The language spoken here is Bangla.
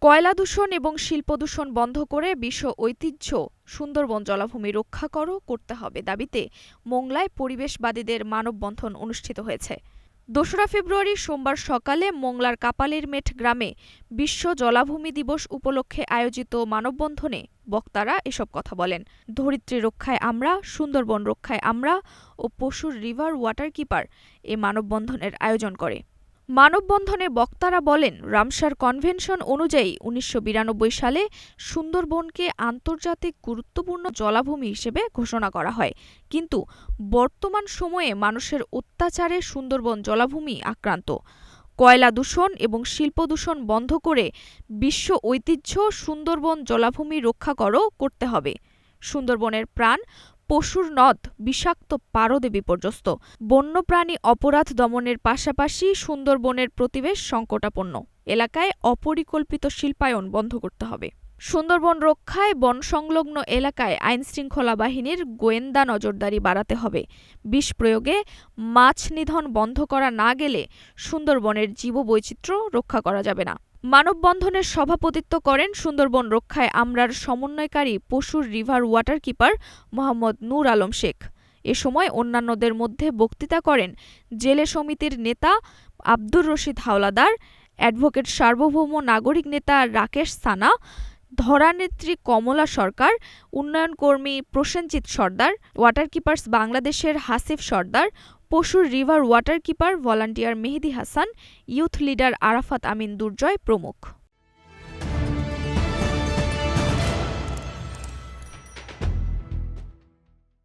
কয়লা দূষণ এবং শিল্প দূষণ বন্ধ করে বিশ্ব ঐতিহ্য সুন্দরবন জলাভূমি রক্ষা করতে হবে দাবিতে মোংলায় পরিবেশবাদীদের মানববন্ধন অনুষ্ঠিত হয়েছে। ২রা ফেব্রুয়ারি সোমবার সকালে মোংলার কাপালিরমেট গ্রামে বিশ্ব জলাভূমি দিবস উপলক্ষে আয়োজিত মানববন্ধনে বক্তারা এসব কথা বলেন। ধরিত্রী রক্ষায় আমরা, সুন্দরবন রক্ষায় আমরা ও পশুর রিভার ওয়াটার কিপার এ মানববন্ধনের আয়োজন করে। মানববন্ধনে বক্তারা বলেন, রামসার কনভেনশন অনুযায়ী ১৯৯২ সালে সুন্দরবনকে আন্তর্জাতিক গুরুত্বপূর্ণ জলাভূমি হিসেবে ঘোষণা করা হয়, কিন্তু বর্তমান সময়ে মানুষের অত্যাচারে সুন্দরবন জলাভূমি আক্রান্ত। কয়লা দূষণ এবং শিল্প দূষণ বন্ধ করে বিশ্ব ঐতিহ্য সুন্দরবন জলাভূমি রক্ষা করতে হবে। সুন্দরবনের প্রাণ, পশুর নদ বিষাক্ত পারদে বিপর্যস্ত। বন্যপ্রাণী অপরাধ দমনের পাশাপাশি সুন্দরবনের পরিবেশ সংকটাপন্ন। এলাকায় অপরিকল্পিত শিল্পায়ন বন্ধ করতে হবে। সুন্দরবন রক্ষায় বনসংলগ্ন এলাকায় আইনশৃঙ্খলা বাহিনীর গোয়েন্দা নজরদারি বাড়াতে হবে। বিষ প্রয়োগে মাছ নিধন বন্ধ করা না গেলে সুন্দরবনের জীববৈচিত্র্য রক্ষা করা যাবে না। মানববন্ধনের সভাপতিত্ব করেন সুন্দরবন রক্ষায় আমরার সমন্বয়কারী পশুর রিভার ওয়াটার কিপার মোহাম্মদ নূর আলম শেখ। এ সময় অন্যান্যদের মধ্যে বক্তৃতা করেন জেলে সমিতির নেতা আব্দুর রশিদ হাওলাদার, অ্যাডভোকেট সার্বভৌম নাগরিক নেতা রাকেশ সানা, ধরানেত্রী কমলা সরকার, উন্নয়ন কর্মী প্রসেনজিৎ সর্দার, ওয়াটার কিপার্স বাংলাদেশের হাসিফ সর্দার, পশুর রিভার ওয়াটার কিপার ভলান্টিয়ার মেহেদী হাসান, ইউথ লিডার আরাফাত আমিন দুর্জয় প্রমুখ।